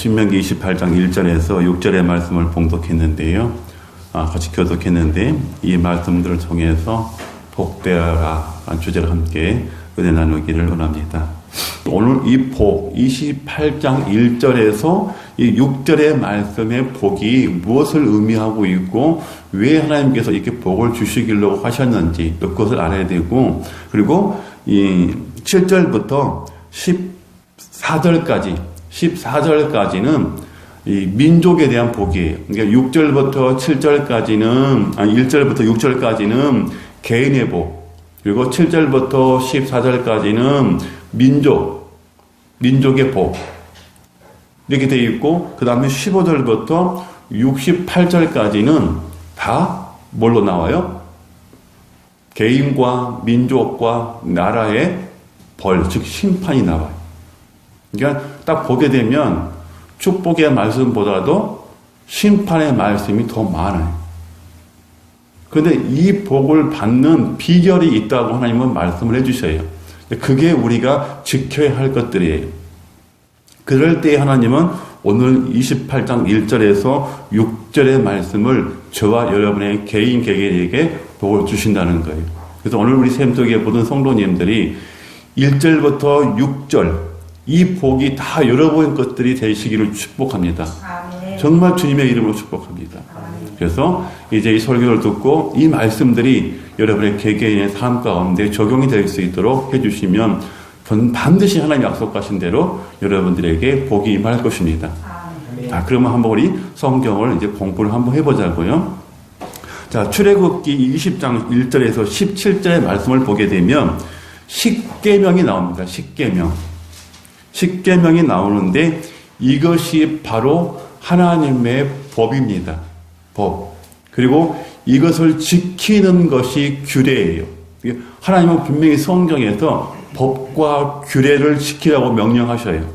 신명기 28장 1절에서 6절의 말씀을 봉독했는데요. 같이 교독했는데 이 말씀들을 통해서 복되어라 라는 주제를 함께 은혜 나누기를 원합니다. 오늘 이 복 28장 1절에서 이 6절의 말씀의 복이 무엇을 의미하고 있고 왜 하나님께서 이렇게 복을 주시기로 하셨는지 또 그것을 알아야 되고, 그리고 이 7절부터 14절까지는 이 민족에 대한 복이에요. 그러니까 6절부터 7절까지는 1절부터 6절까지는 개인의 복, 그리고 7절부터 14절까지는 민족의 복 이렇게 되어 있고, 그 다음에 15절부터 68절까지는 다 뭘로 나와요? 개인과 민족과 나라의 벌, 즉 심판이 나와요. 그러니까 딱 보게 되면 축복의 말씀보다도 심판의 말씀이 더 많아요. 그런데 이 복을 받는 비결이 있다고 하나님은 말씀을 해주셔요. 그게 우리가 지켜야 할 것들이에요. 그럴 때 하나님은 오늘 28장 1절에서 6절의 말씀을 저와 여러분의 개개인에게 복을 주신다는 거예요. 그래서 오늘 우리 샘속에 모든 성도님들이 1절부터 6절 이 복이 다 여러분의 것들이 되시기를 축복합니다. 아멘. 정말 주님의 이름으로 축복합니다. 아멘. 그래서 이제 이 설교를 듣고 이 말씀들이 여러분의 개개인의 삶 가운데 적용이 될 수 있도록 해주시면 저는 반드시 하나님 약속하신 대로 여러분들에게 복이 임할 것입니다. 아멘. 자, 그러면 한번 우리 성경을 이제 공부를 한번 해보자고요. 자, 출애굽기 20장 1절에서 17절의 말씀을 보게 되면 십계명이 나옵니다. 십계명이 나오는데 이것이 바로 하나님의 법입니다. 법. 그리고 이것을 지키는 것이 규례예요. 하나님은 분명히 성경에서 법과 규례를 지키라고 명령하셔요.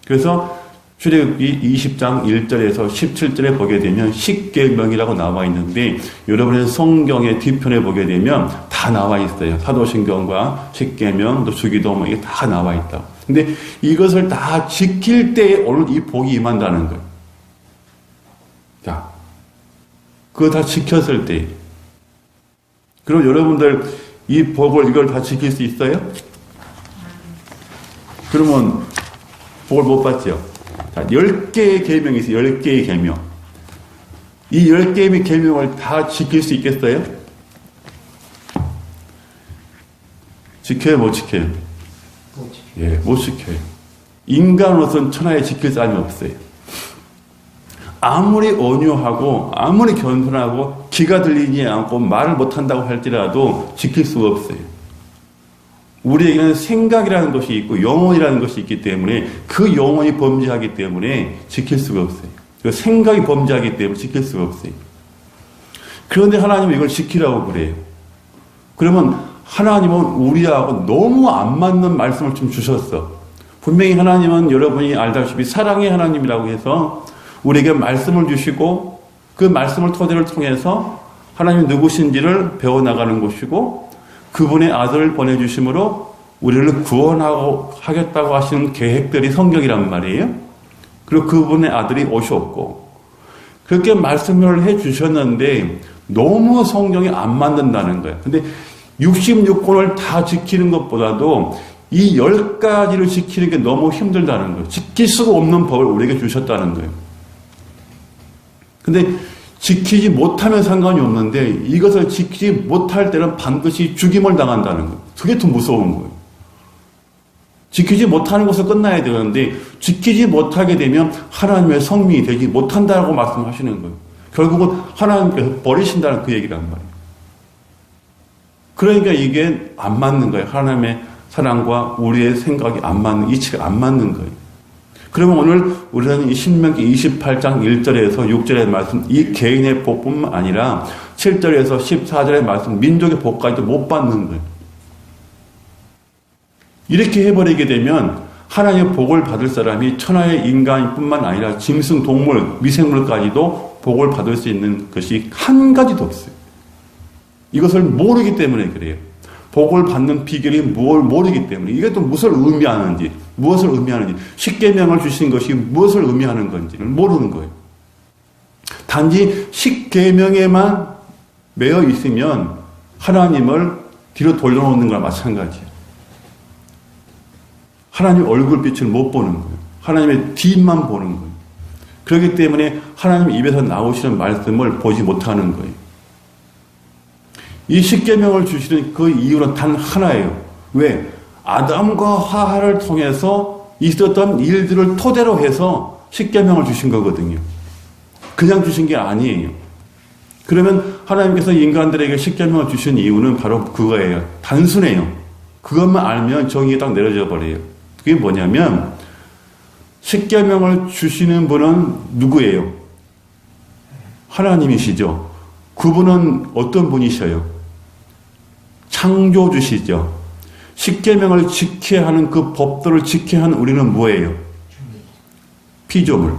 그래서 출애굽기 20장 1절에서 17절에 보게 되면 십계명이라고 나와 있는데 여러분의 성경의 뒤편에 보게 되면 다 나와 있어요. 사도신경과 십계명, 또 주기도 이게 다 나와 있다. 근데 이것을 다 지킬 때에 오늘 이 복이 임한다는 거예요. 자, 그거 다 지켰을 때. 그럼 여러분들 이 복을 이걸 다 지킬 수 있어요? 그러면 복을 못 받죠. 자, 10개의 계명이 있어요. 10개의 계명. 이 10개의 계명을 다 지킬 수 있겠어요? 지켜요, 못 지켜요? 예, 못 지켜요. 인간으로서는 천하에 지킬 사람이 없어요. 아무리 온유하고 아무리 겸손하고 귀가 들리지 않고 말을 못한다고 할지라도 지킬 수가 없어요. 우리에게는 생각이라는 것이 있고 영혼이라는 것이 있기 때문에 그 영혼이 범죄하기 때문에 지킬 수가 없어요. 그 생각이 범죄하기 때문에 지킬 수가 없어요. 그런데 하나님은 이걸 지키라고 그래요. 그러면 하나님은 우리하고 너무 안 맞는 말씀을 좀 주셨어. 분명히 하나님은 여러분이 알다시피 사랑의 하나님이라고 해서 우리에게 말씀을 주시고 그 말씀을 토대를 통해서 하나님이 누구신지를 배워나가는 것이고 그분의 아들을 보내주심으로 우리를 구원하고 하겠다고 하시는 계획들이 성경이란 말이에요. 그리고 그분의 아들이 오셨고 그렇게 말씀을 해주셨는데 너무 성경이 안 맞는다는 거예요. 근데 66권을 다 지키는 것보다도 이 10가지를 지키는 게 너무 힘들다는 거예요. 지킬 수가 없는 법을 우리에게 주셨다는 거예요. 근데 지키지 못하면 상관이 없는데 이것을 지키지 못할 때는 반드시 죽임을 당한다는 거예요. 그게 더 무서운 거예요. 지키지 못하는 것을 끝나야 되는데 지키지 못하게 되면 하나님의 성민이 되지 못한다고 말씀하시는 거예요. 결국은 하나님께서 버리신다는 그 얘기란 말이에요. 그러니까 이게 안 맞는 거예요. 하나님의 사랑과 우리의 생각이 안 맞는, 이치가 안 맞는 거예요. 그러면 오늘 우리는 이 신명기 28장 1절에서 6절의 말씀, 이 개인의 복뿐만 아니라 7절에서 14절의 말씀, 민족의 복까지도 못 받는 거예요. 이렇게 해버리게 되면 하나님의 복을 받을 사람이 천하의 인간뿐만 아니라 짐승, 동물, 미생물까지도 복을 받을 수 있는 것이 한 가지도 없어요. 이것을 모르기 때문에 그래요. 복을 받는 비결이 뭘 모르기 때문에 이게 또 무엇을 의미하는지 십계명을 주신 것이 무엇을 의미하는 건지를 모르는 거예요. 단지 십계명에만 매여 있으면 하나님을 뒤로 돌려놓는 거랑 마찬가지예요. 하나님 얼굴빛을 못 보는 거예요. 하나님의 뒷만 보는 거예요. 그렇기 때문에 하나님 입에서 나오시는 말씀을 보지 못하는 거예요. 이 십계명을 주시는 그 이유는 단 하나예요. 왜? 아담과 하와를 통해서 있었던 일들을 토대로 해서 십계명을 주신 거거든요. 그냥 주신 게 아니에요. 그러면 하나님께서 인간들에게 십계명을 주신 이유는 바로 그거예요. 단순해요. 그것만 알면 정의가 딱 내려져 버려요. 그게 뭐냐면 십계명을 주시는 분은 누구예요? 하나님이시죠. 그분은 어떤 분이셔요? 창조주시죠. 십계명을 지켜야 하는 그 법도를 지켜야 하는 우리는 뭐예요? 피조물.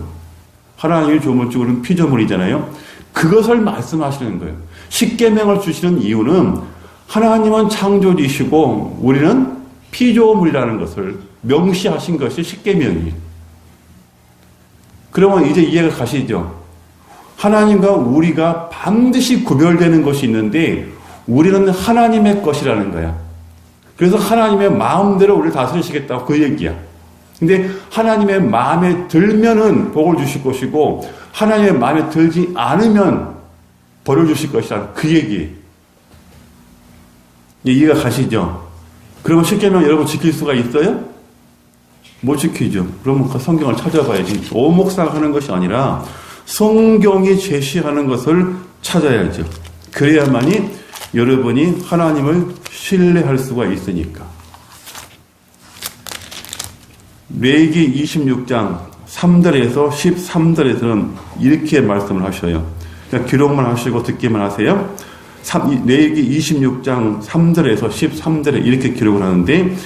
하나님의 조물주는 피조물이잖아요. 그것을 말씀하시는 거예요. 십계명을 주시는 이유는 하나님은 창조주시고 우리는 피조물이라는 것을 명시하신 것이 십계명이에요. 그러면 이제 이해가 가시죠? 하나님과 우리가 반드시 구별되는 것이 있는데 우리는 하나님의 것이라는 거야. 그래서 하나님의 마음대로 우리를 다스리시겠다고 그 얘기야. 근데 하나님의 마음에 들면은 복을 주실 것이고 하나님의 마음에 들지 않으면 벌을 주실 것이라는 그 얘기예요. 이해가 가시죠? 그러면 십계명 여러분 지킬 수가 있어요? 못 지키죠. 그러면 그 성경을 찾아봐야지. 오목상하는 것이 아니라 성경이 제시하는 것을 찾아야죠. 그래야만이 여러분이 하나님을 신뢰할 수가 있으니까. 레위기 26장 3절에서 13절에서는 이렇게 말씀을 하셔요. 그러니까 기록만 하시고 듣기만 하세요. 레위기 26장 3절에서 13절에 이렇게 기록을 하는데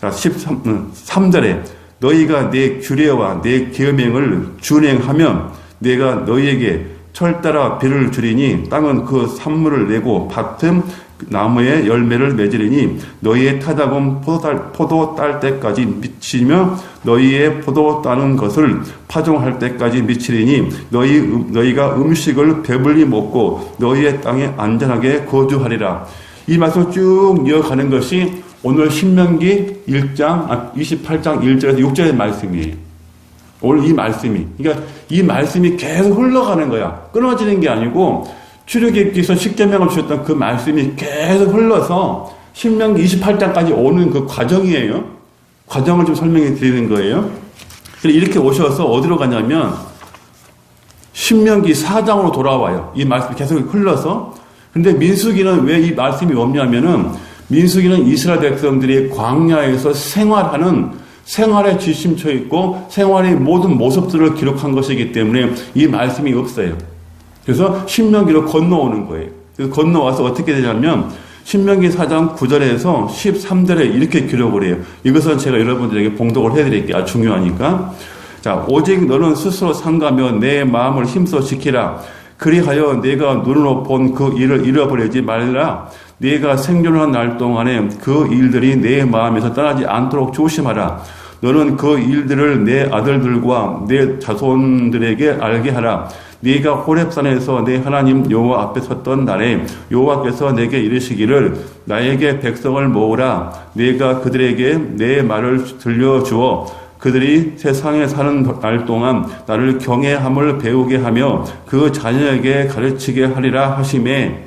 3절에 너희가 내 규례와 내 계명을 준행하면 내가 너희에게 철따라 비를 주리니 땅은 그 산물을 내고 밭은 나무의 열매를 맺으리니 너희의 타작은 포도 딸 때까지 미치며 너희의 포도 따는 것을 파종할 때까지 미치리니 너희가 음식을 배불리 먹고 너희의 땅에 안전하게 거주하리라. 이 말씀을 쭉 이어가는 것이 오늘 신명기 28장 1절에서 6절의 말씀이에요. 오늘 이 말씀이. 그러니까 이 말씀이 계속 흘러가는 거야. 끊어지는 게 아니고 출애굽기에서 십계명을 주셨던 그 말씀이 계속 흘러서 신명기 28장까지 오는 그 과정이에요. 과정을 좀 설명해 드리는 거예요. 이렇게 오셔서 어디로 가냐면 신명기 4장으로 돌아와요. 이 말씀이 계속 흘러서. 근데 민수기는 왜 이 말씀이 없냐면은 민수기는 이스라엘 백성들이 광야에서 생활에 지침쳐 있고 생활의 모든 모습들을 기록한 것이기 때문에 이 말씀이 없어요. 그래서 신명기로 건너오는 거예요. 그래서 건너와서 어떻게 되냐면 신명기 4장 9절에서 13절에 이렇게 기록을 해요. 이것은 제가 여러분들에게 봉독을 해드릴게요. 아주 중요하니까. 자, 오직 너는 스스로 삼가며 내 마음을 힘써 지키라. 그리하여 내가 눈으로 본 그 일을 잃어버리지 말라. 네가 생존한 날 동안에 그 일들이 내 마음에서 떠나지 않도록 조심하라. 너는 그 일들을 내 아들들과 내 자손들에게 알게 하라. 네가 호렙산에서 내 하나님 여호와 앞에 섰던 날에 여호와께서 내게 이르시기를 나에게 백성을 모으라. 네가 그들에게 내 말을 들려주어 그들이 세상에 사는 날 동안 나를 경외함을 배우게 하며 그 자녀에게 가르치게 하리라 하시매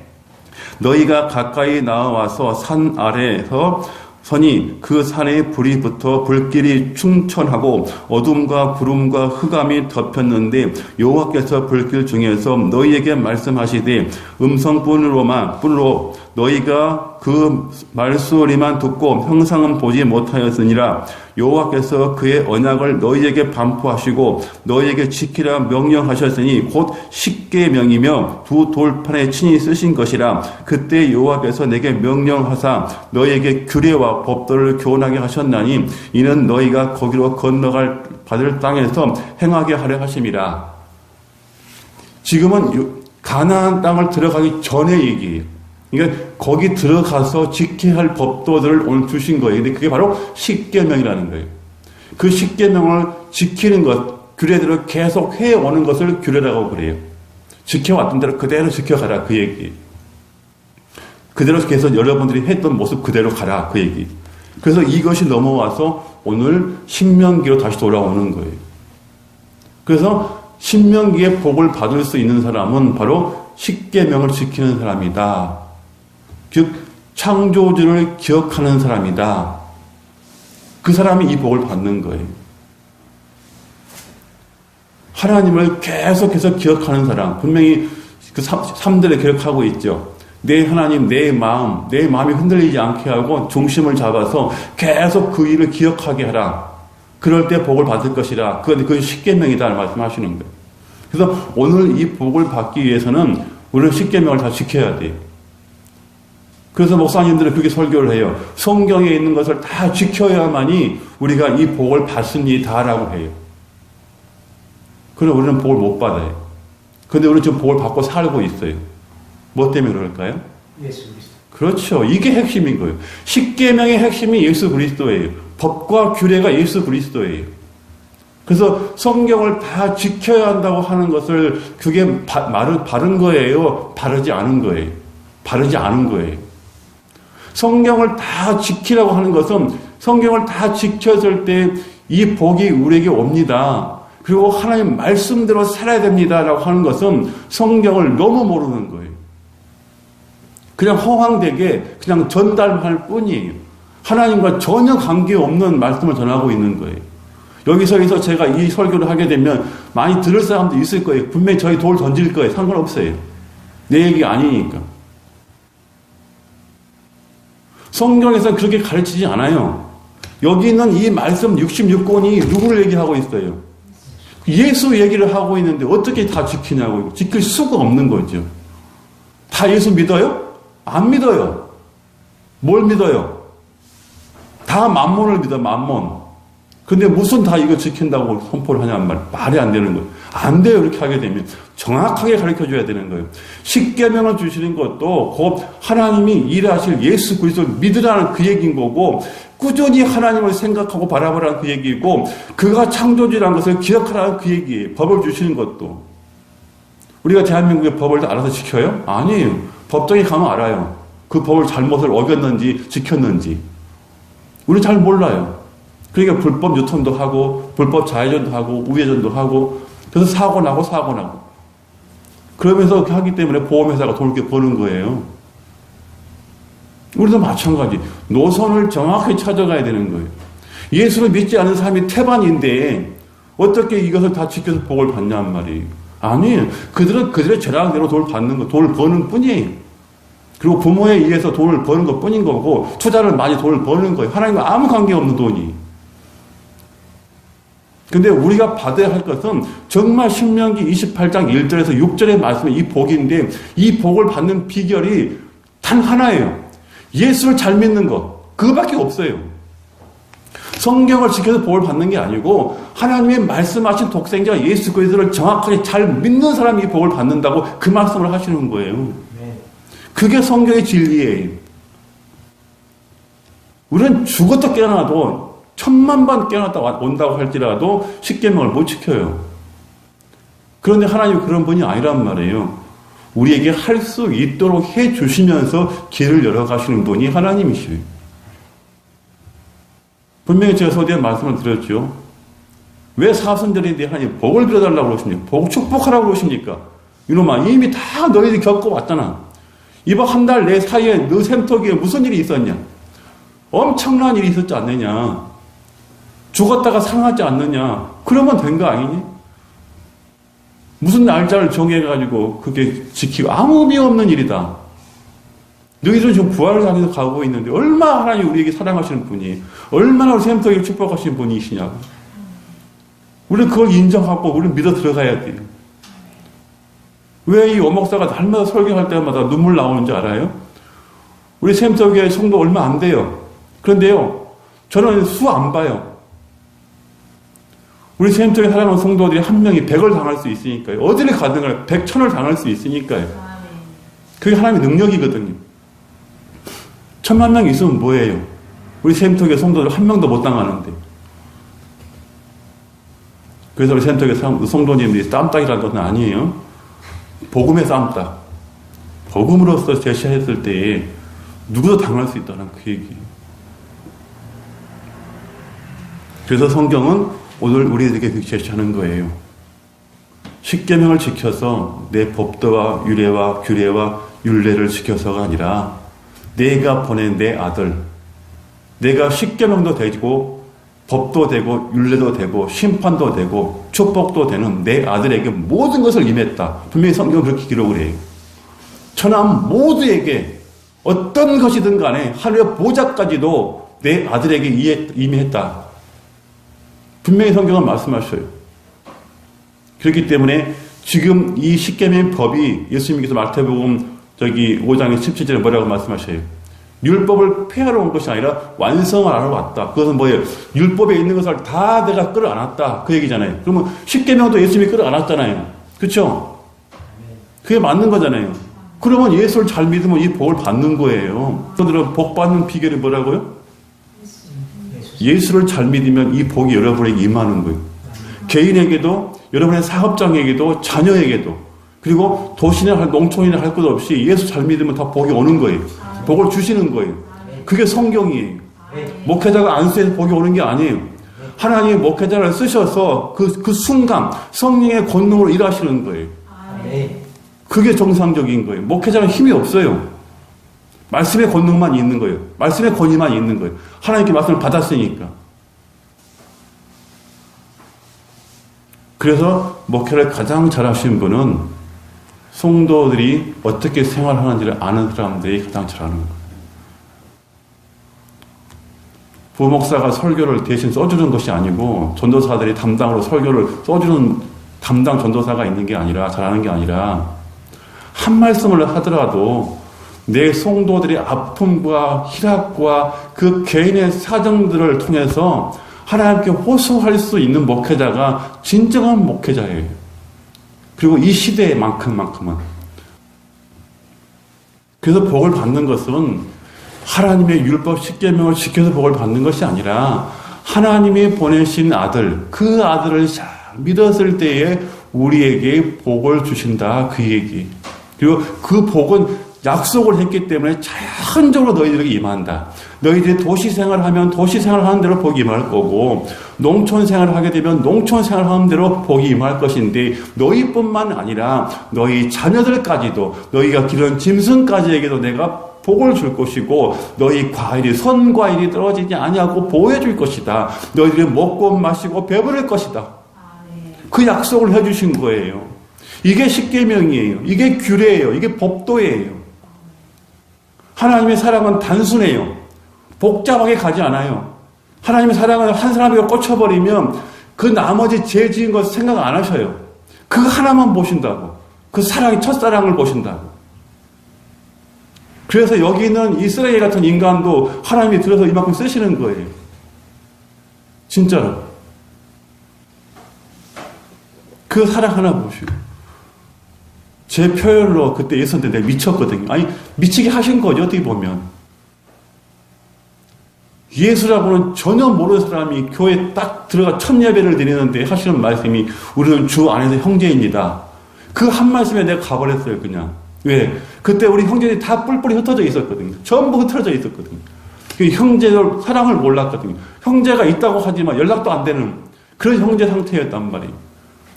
너희가 가까이 나와서 산 아래에서 서니 그 산에 불이 붙어 불길이 충천하고 어둠과 구름과 흑암이 덮였는데 여호와께서 불길 중에서 너희에게 말씀하시되 음성뿐으로 너희가 그 말소리만 듣고 형상은 보지 못하였으니라. 여호와께서 그의 언약을 너희에게 반포하시고 너희에게 지키라 명령하셨으니 곧 십계명이며 두 돌판에 친히 쓰신 것이라. 그때 여호와께서 내게 명령하사 너희에게 규례와 법도를 교훈하게 하셨나니 이는 너희가 거기로 건너갈 받을 땅에서 행하게 하려 하심이라. 지금은 가나안 땅을 들어가기 전의 얘기예요. 그러니까 거기 들어가서 지켜야 할 법도들을 오늘 주신 거예요. 근데 그게 바로 십계명이라는 거예요. 그 십계명을 지키는 것, 규례대로 계속 해오는 것을 규례라고 그래요. 지켜왔던 대로 그대로 지켜가라 그 얘기. 그대로 계속 여러분들이 했던 모습 그대로 가라 그 얘기. 그래서 이것이 넘어와서 오늘 신명기로 다시 돌아오는 거예요. 그래서 신명기의 복을 받을 수 있는 사람은 바로 십계명을 지키는 사람이다. 즉 창조주를 기억하는 사람이다. 그 사람이 이 복을 받는 거예요. 하나님을 계속해서 기억하는 사람, 분명히 그 3절에 기억하고 있죠. 내 하나님, 내 마음이 흔들리지 않게 하고 중심을 잡아서 계속 그 일을 기억하게 하라. 그럴 때 복을 받을 것이라. 그건 십계명이다 말씀하시는 거예요. 그래서 오늘 이 복을 받기 위해서는 우리는 십계명을 다 지켜야 돼요. 그래서 목사님들은 그렇게 설교를 해요. 성경에 있는 것을 다 지켜야만이 우리가 이 복을 받습니다라고 해요. 그럼 우리는 복을 못 받아요. 그런데 우리는 지금 복을 받고 살고 있어요. 뭐 때문에 그럴까요? 예수 그리스도. 그렇죠. 이게 핵심인 거예요. 십계명의 핵심이 예수 그리스도예요. 법과 규례가 예수 그리스도예요. 그래서 성경을 다 지켜야 한다고 하는 것을 그게 바른 거예요? 바르지 않은 거예요? 바르지 않은 거예요. 성경을 다 지키라고 하는 것은 성경을 다 지켰을 때 이 복이 우리에게 옵니다. 그리고 하나님 말씀대로 살아야 됩니다라고 하는 것은 성경을 너무 모르는 거예요. 그냥 허황되게 그냥 전달할 뿐이에요. 하나님과 전혀 관계없는 말씀을 전하고 있는 거예요. 여기서 제가 이 설교를 하게 되면 많이 들을 사람도 있을 거예요. 분명히 저희 돌 던질 거예요. 상관없어요. 내 얘기가 아니니까. 성경에서는 그렇게 가르치지 않아요. 여기는 이 말씀 66권이 누구를 얘기하고 있어요? 예수 얘기를 하고 있는데 어떻게 다 지키냐고. 지킬 수가 없는 거죠. 다 예수 믿어요? 안 믿어요. 뭘 믿어요? 다 만몬을 믿어, 만몬. 근데 무슨 다 이거 지킨다고 선포를 하냐는 말이 안 되는 거예요. 안 돼요. 이렇게 하게 되면 정확하게 가르쳐줘야 되는 거예요. 십계명을 주시는 것도 곧 하나님이 일하실 예수 그리스도를 믿으라는 그 얘기인 거고 꾸준히 하나님을 생각하고 바라보라는 그 얘기고 그가 창조주라는 것을 기억하라는 그 얘기예요. 법을 주시는 것도. 우리가 대한민국의 법을 다 알아서 지켜요? 아니에요. 법정에 가면 알아요. 그 법을 잘못을 어겼는지 지켰는지. 우리 잘 몰라요. 그러니까 불법 유턴도 하고 불법 좌회전도 하고 우회전도 하고 그래서 사고 나고 그러면서 하기 때문에 보험회사가 돈을 이렇게 버는 거예요. 우리도 마찬가지. 노선을 정확히 찾아가야 되는 거예요. 예수를 믿지 않는 사람이 태반인데 어떻게 이것을 다 지켜서 복을 받냔 말이에요. 아니에요. 그들은 그들의 재량대로 돈을 받는 거, 돈을 버는 뿐이에요. 그리고 부모에 의해서 돈을 버는 것 뿐인 거고 투자를 많이 돈을 버는 거예요. 하나님과 아무 관계없는 돈이. 근데 우리가 받아야 할 것은 정말 신명기 28장 1절에서 6절의 말씀이 이 복인데 이 복을 받는 비결이 단 하나예요. 예수를 잘 믿는 것. 그거밖에 없어요. 성경을 지켜서 복을 받는 게 아니고 하나님의 말씀하신 독생자 예수 그리스도를 정확하게 잘 믿는 사람이 이 복을 받는다고 그 말씀을 하시는 거예요. 그게 성경의 진리예요. 우리는 죽어도 깨어나도 1000만 번 깨어났다 온다고 할지라도 십계명을 못 지켜요. 그런데 하나님은 그런 분이 아니란 말이에요. 우리에게 할 수 있도록 해주시면서 길을 열어가시는 분이 하나님이시에요. 분명히 제가 서두에 말씀을 드렸죠. 왜 사순절인데 하나님 복을 빌어달라고 그러십니까? 복 축복하라고 그러십니까? 이놈아 이미 다 너희들이 겪어왔잖아. 이번 한 달 내 사이에 너 샘터기에 무슨 일이 있었냐? 엄청난 일이 있었지 않느냐? 죽었다가 살아나지 않느냐? 그러면 된 거 아니니? 무슨 날짜를 정해가지고 그게 지키고 아무 의미 없는 일이다. 너희들은 지금 부활을 향해서 가고 있는데 얼마나 하나님 우리에게 사랑하시는 분이 얼마나 우리 샘터기를 축복하시는 분이시냐고. 우리는 그걸 인정하고 우리는 믿어 들어가야 돼요. 왜 이 오목사가 날마다 설교할 때마다 눈물 나오는지 알아요? 우리 샘터교회 성도 얼마 안 돼요. 그런데요, 저는 수 안 봐요. 우리 샘터교회 살아가는 성도들이 한 명이 100을 당할 수 있으니까요. 어디를 가든 간에 100, 1000을 당할 수 있으니까요. 그게 하나님의 능력이거든요. 천만 명 있으면 뭐예요? 우리 샘톡의 성도들 한 명도 못 당하는데. 그래서 우리 샘톡의 성도님들이 쌈딱이라는 것은 아니에요. 복음의 쌈딱. 복음으로서 제시했을 때에 누구도 당할 수 있다는 그 얘기예요. 그래서 성경은 오늘 우리에게 제시하는 거예요. 십계명을 지켜서 내 법도와 유례와 규례와 율례를 지켜서가 아니라 내가 보낸 내 아들, 내가 십계명도 되고 법도 되고 율례도 되고 심판도 되고 축복도 되는 내 아들에게 모든 것을 임했다. 분명히 성경은 그렇게 기록을 해요. 천하 모두에게 어떤 것이든 간에 하늘의 보좌까지도 내 아들에게 임했다. 분명히 성경은 말씀하셔요. 그렇기 때문에 지금 이 십계명 법이 예수님께서 마태복음 5장의 17절에 뭐라고 말씀하셔요? 율법을 폐하러 온 것이 아니라 완성을 하러 왔다. 그것은 뭐예요? 율법에 있는 것을 다 내가 끌어안았다. 그 얘기잖아요. 그러면 십계명도 예수님이 끌어안았잖아요. 그렇죠? 그게 맞는 거잖아요. 그러면 예수를 잘 믿으면 이 복을 받는 거예요. 여러분들은 복 받는 비결이 뭐라고요? 예수를 잘 믿으면 이 복이 여러분에게 임하는 거예요. 개인에게도, 여러분의 사업장에게도, 자녀에게도, 그리고 도시나 농촌이나 할 것 없이 예수 잘 믿으면 다 복이 오는 거예요. 복을 주시는 거예요. 그게 성경이에요. 목회자가 안수해서 복이 오는 게 아니에요. 하나님이 목회자를 쓰셔서 그 순간 성령의 권능으로 일하시는 거예요. 그게 정상적인 거예요. 목회자는 힘이 없어요. 말씀의 권능만 있는 거예요. 말씀의 권위만 있는 거예요. 하나님께 말씀을 받았으니까. 그래서 목회를 가장 잘하신 분은 성도들이 어떻게 생활하는지를 아는 사람들이 가장 잘하는 거예요. 부목사가 설교를 대신 써주는 것이 아니고 전도사들이 담당으로 설교를 써주는 담당 전도사가 있는 게 아니라 잘하는 게 아니라 한 말씀을 하더라도 내 성도들의 아픔과 희락과 그 개인의 사정들을 통해서 하나님께 호소할 수 있는 목회자가 진정한 목회자예요. 그리고 이 시대만큼은. 그래서 복을 받는 것은 하나님의 율법 십계명을 지켜서 복을 받는 것이 아니라 하나님이 보내신 아들, 그 아들을 잘 믿었을 때에 우리에게 복을 주신다. 그 얘기. 그리고 그 복은 약속을 했기 때문에 자연적으로 너희들에게 임한다. 너희들이 도시 생활을 하면 도시 생활을 하는 대로 복이 임할 거고 농촌 생활을 하게 되면 농촌 생활을 하는 대로 복이 임할 것인데 너희뿐만 아니라 너희 자녀들까지도 너희가 기른 짐승까지에게도 내가 복을 줄 것이고 너희 과일이 선과일이 떨어지지 아니하고 보호해 줄 것이다. 너희들이 먹고 마시고 배부를 것이다. 그 약속을 해주신 거예요. 이게 십계명이에요. 이게 규례예요. 이게 법도예요. 하나님의 사랑은 단순해요. 복잡하게 가지 않아요. 하나님의 사랑은 한 사람에게 꽂혀버리면 그 나머지 죄 지은 것 생각 안 하셔요. 그 하나만 보신다고. 그 사랑이 첫사랑을 보신다고. 그래서 여기 있는 이스라엘 같은 인간도 하나님이 들어서 이만큼 쓰시는 거예요. 진짜로. 그 사랑 하나 보시고. 제 표현으로 그때 예수한테 내가 미쳤거든요. 아니, 미치게 하신 거죠, 어떻게 보면. 예수라고는 전혀 모르는 사람이 교회에 딱 들어가 첫 예배를 드리는데 하시는 말씀이 우리는 주 안에서 형제입니다. 그 한 말씀에 내가 가버렸어요, 그냥. 왜? 그때 우리 형제들이 다 뿔뿔이 흩어져 있었거든요. 전부 흩어져 있었거든요. 그 형제들 사랑을 몰랐거든요. 형제가 있다고 하지만 연락도 안 되는 그런 형제 상태였단 말이에요.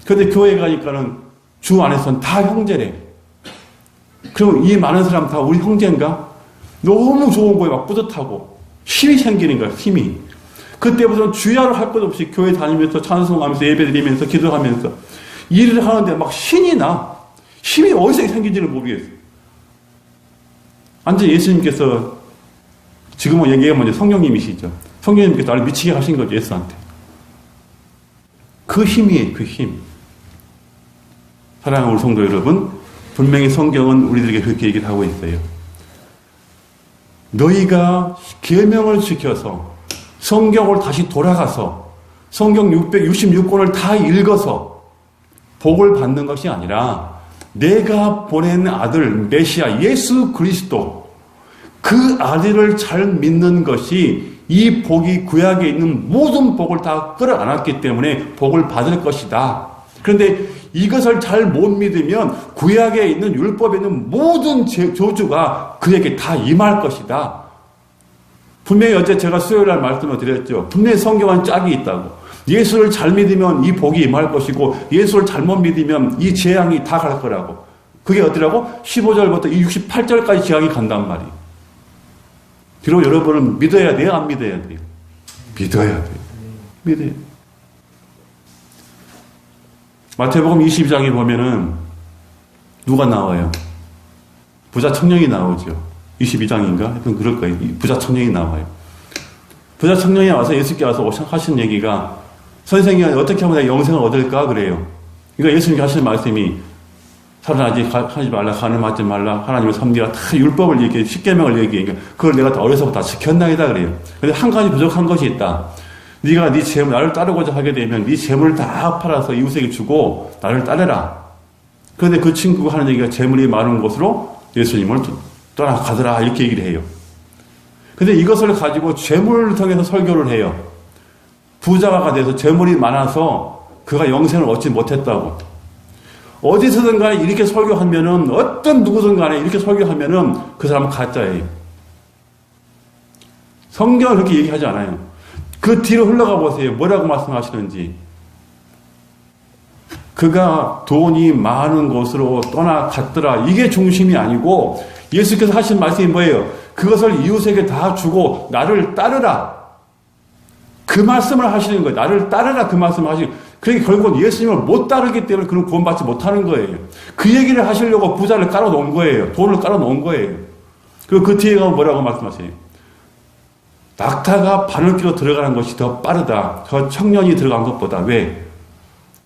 그런데 교회 가니까는 주 안에서는 다 형제래. 그럼 이 많은 사람 다 우리 형제인가? 너무 좋은 거에 막 뿌듯하고 힘이 생기는 거야, 힘이. 그때부터는 주야로 할 것 없이 교회 다니면서 찬송하면서 예배드리면서 기도하면서 일을 하는데 막 신이 나. 힘이 어디서 생긴지를 모르겠어요. 완전 예수님께서 지금은 얘기하면 이제 성령님이시죠. 성령님께서 나를 미치게 하신 거죠, 예수한테. 그 힘이에요, 그 힘. 사랑하는 우리 성도 여러분, 분명히 성경은 우리들에게 그렇게 얘기를 하고 있어요. 너희가 계명을 지켜서 성경을 다시 돌아가서 성경 666권을 다 읽어서 복을 받는 것이 아니라 내가 보낸 아들 메시아 예수 그리스도 그 아들을 잘 믿는 것이 이 복이 구약에 있는 모든 복을 다 끌어안았기 때문에 복을 받을 것이다. 그런데 이것을 잘 못 믿으면 구약에 있는 율법에 있는 모든 저주가 그에게 다 임할 것이다. 분명히 어제 제가 수요일날 말씀을 드렸죠. 분명히 성경은 짝이 있다고. 예수를 잘 믿으면 이 복이 임할 것이고 예수를 잘못 믿으면 이 재앙이 다 갈 거라고. 그게 어디라고? 15절부터 68절까지 재앙이 간단 말이에요. 그리고 여러분은 믿어야 돼요? 안 믿어야 돼요? 믿어야 돼요. 믿어야 돼요. 마태복음 22장에 보면은 누가 나와요? 부자 청년이 나오죠. 22장인가? 하여튼 그럴 거예요. 부자 청년이 나와요. 부자 청년이 와서 예수께 와서 하신 얘기가 선생님 어떻게 하면 내가 영생을 얻을까? 그래요. 그러니까 예수님이 하시는 말씀이 살인하지 하지 말라, 간음하지 말라, 하나님을 섬기라, 다 율법을 얘기해, 십계명을 얘기해. 그러니까 그걸 내가 어려서부터 다 지켰나이다 그래요. 근데 한 가지 부족한 것이 있다. 네가 네 재물, 나를 따르고자 하게 되면 네 재물을 다 팔아서 이웃에게 주고 나를 따르라. 그런데 그 친구가 하는 얘기가 재물이 많은 곳으로 예수님을 떠나가더라 이렇게 얘기를 해요. 근데 이것을 가지고 재물을 통해서 설교를 해요. 부자가 돼서 재물이 많아서 그가 영생을 얻지 못했다고. 어디서든 간에 이렇게 설교하면은 어떤 누구든 간에 이렇게 설교하면은 그 사람은 가짜예요. 성경은 그렇게 얘기하지 않아요. 그 뒤로 흘러가 보세요. 뭐라고 말씀하시는지. 그가 돈이 많은 곳으로 떠나갔더라. 이게 중심이 아니고 예수께서 하신 말씀이 뭐예요? 그것을 이웃에게 다 주고 나를 따르라. 그 말씀을 하시는 거예요. 나를 따르라 그 말씀을 하시는 거예요. 그러니까 결국은 예수님을 못 따르기 때문에 그런 구원받지 못하는 거예요. 그 얘기를 하시려고 부자를 깔아놓은 거예요. 돈을 깔아놓은 거예요. 그리고 그 뒤에 가면 뭐라고 말씀하세요? 낙타가 바늘기로 들어가는 것이 더 빠르다. 저 청년이 들어간 것보다. 왜?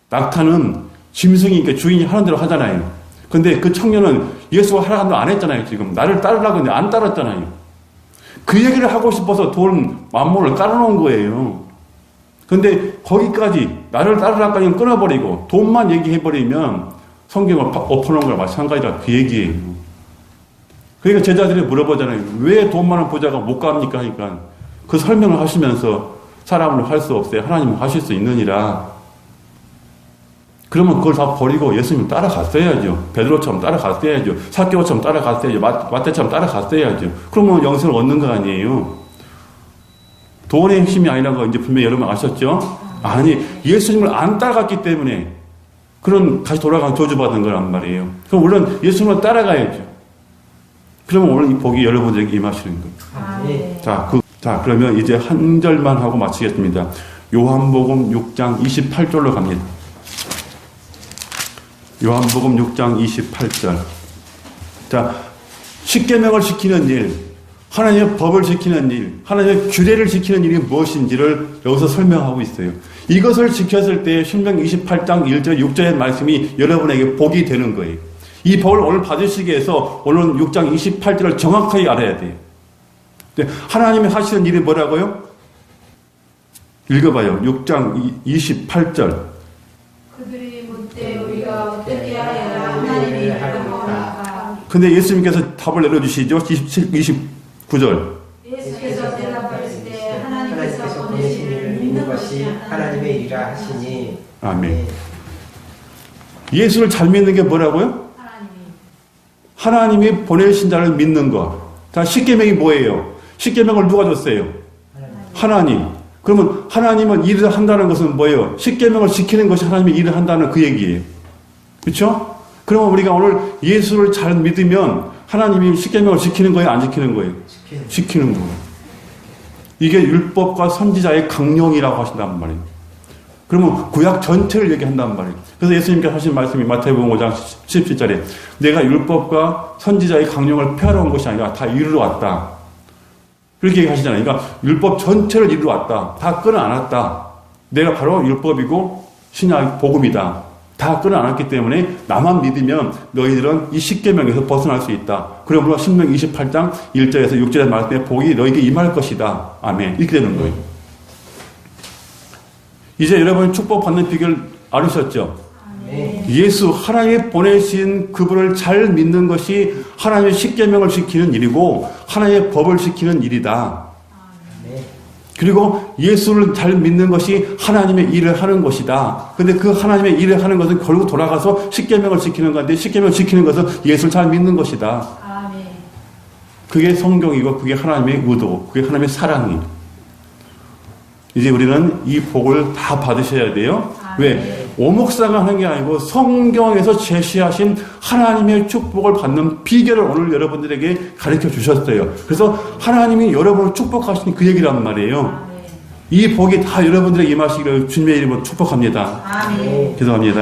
낙타는 짐승이니까 주인이 하는 대로 하잖아요. 근데 그 청년은 예수가 하라는 대로 안 했잖아요. 지금 나를 따르라고 했는데 안 따랐잖아요. 그 얘기를 하고 싶어서 돈 만몬을 깔아놓은 거예요. 근데 거기까지 나를 따르라까지는 끊어버리고 돈만 얘기해버리면 성경을 엎어놓은 거랑 마찬가지라 그 얘기예요. 그러니까 제자들이 물어보잖아요. 왜 돈 많은 부자가 못 갑니까? 하니까 그 설명을 하시면서 사람을 할 수 없어요. 하나님은 하실 수 있느니라. 그러면 그걸 다 버리고 예수님 따라갔어야죠. 베드로처럼 따라갔어야죠. 삭개오처럼 따라갔어야죠. 마태처럼 따라갔어야죠. 그러면 영생을 얻는 거 아니에요. 돈의 핵심이 아니라는 거 이제 분명히 여러분 아셨죠? 아니, 예수님을 안 따라갔기 때문에 그런 다시 돌아간 저주받은 거란 말이에요. 그럼 물론 예수님을 따라가야죠. 그러면 오늘 이 복이 여러분들에게 임하시는 거예요. 자, 그러면 이제 한 절만 하고 마치겠습니다. 요한복음 6장 28절로 갑니다. 요한복음 6장 28절. 자, 십계명을 지키는 일, 하나님의 법을 지키는 일, 하나님의 규례를 지키는 일이 무엇인지를 여기서 설명하고 있어요. 이것을 지켰을 때 신명기 28장 1절 6절의 말씀이 여러분에게 복이 되는 거예요. 이 복을 오늘 받으시기 위해서 오늘 6장 28절을 정확하게 알아야 돼요. 하나님이 하시는 일이 뭐라고요? 읽어봐요. 6장 28절. 그들이 묻되 우리가 어떻게 하여야 하나님이 믿음하옵니까? 근데 예수님께서 답을 내려주시죠. 29절. 예수께서 대답하시되 하나님께서 보내신 이를 믿는 것이 하나님의 일이라 하시니. 아멘. 예수를 잘 믿는 게 뭐라고요? 하나님이 보내신 자를 믿는 것. 자, 십계명이 뭐예요? 십계명을 누가 줬어요? 하나님. 그러면 하나님은 일을 한다는 것은 뭐예요? 십계명을 지키는 것이 하나님이 일을 한다는 그 얘기예요. 그렇죠? 그러면 우리가 오늘 예수를 잘 믿으면 하나님이 십계명을 지키는 거예요? 안 지키는 거예요? 지키는 거예요. 이게 율법과 선지자의 강령이라고 하신단 말이에요. 그러면 구약 전체를 얘기한단 말이에요. 그래서 예수님께서 하신 말씀이 마태복음 5장 17절에 내가 율법과 선지자의 강령을 폐하러 온 것이 아니라 다 이루러 왔다. 그렇게 얘기하시잖아요. 그러니까 율법 전체를 이루러 왔다. 다 끊어안았다. 내가 바로 율법이고 신약 복음이다. 다 끊어안았기 때문에 나만 믿으면 너희들은 이 십계명에서 벗어날 수 있다. 그러므로 신명기 28장 1절에서 6절의 말씀에 복이 너희에게 임할 것이다. 아멘. 이렇게 되는 거예요. 이제 여러분이 축복받는 비결 알으셨죠? 네. 예수 하나님이 보내신 그분을 잘 믿는 것이 하나님의 십계명을 지키는 일이고 하나님의 법을 지키는 일이다. 네. 그리고 예수를 잘 믿는 것이 하나님의 일을 하는 것이다. 근데 그 하나님의 일을 하는 것은 결국 돌아가서 십계명을 지키는 건데 십계명을 지키는 것은 예수를 잘 믿는 것이다. 아멘. 그게 성경이고 그게 하나님의 의도, 그게 하나님의 사랑이에요. 이제 우리는 이 복을 다 받으셔야 돼요. 왜? 오목상을 하는 게 아니고 성경에서 제시하신 하나님의 축복을 받는 비결을 오늘 여러분들에게 가르쳐 주셨어요. 그래서 하나님이 여러분을 축복하신 그 얘기란 말이에요. 아멘. 이 복이 다 여러분들에게 임하시기를 주님의 이름으로 축복합니다. 아멘. 기도합니다.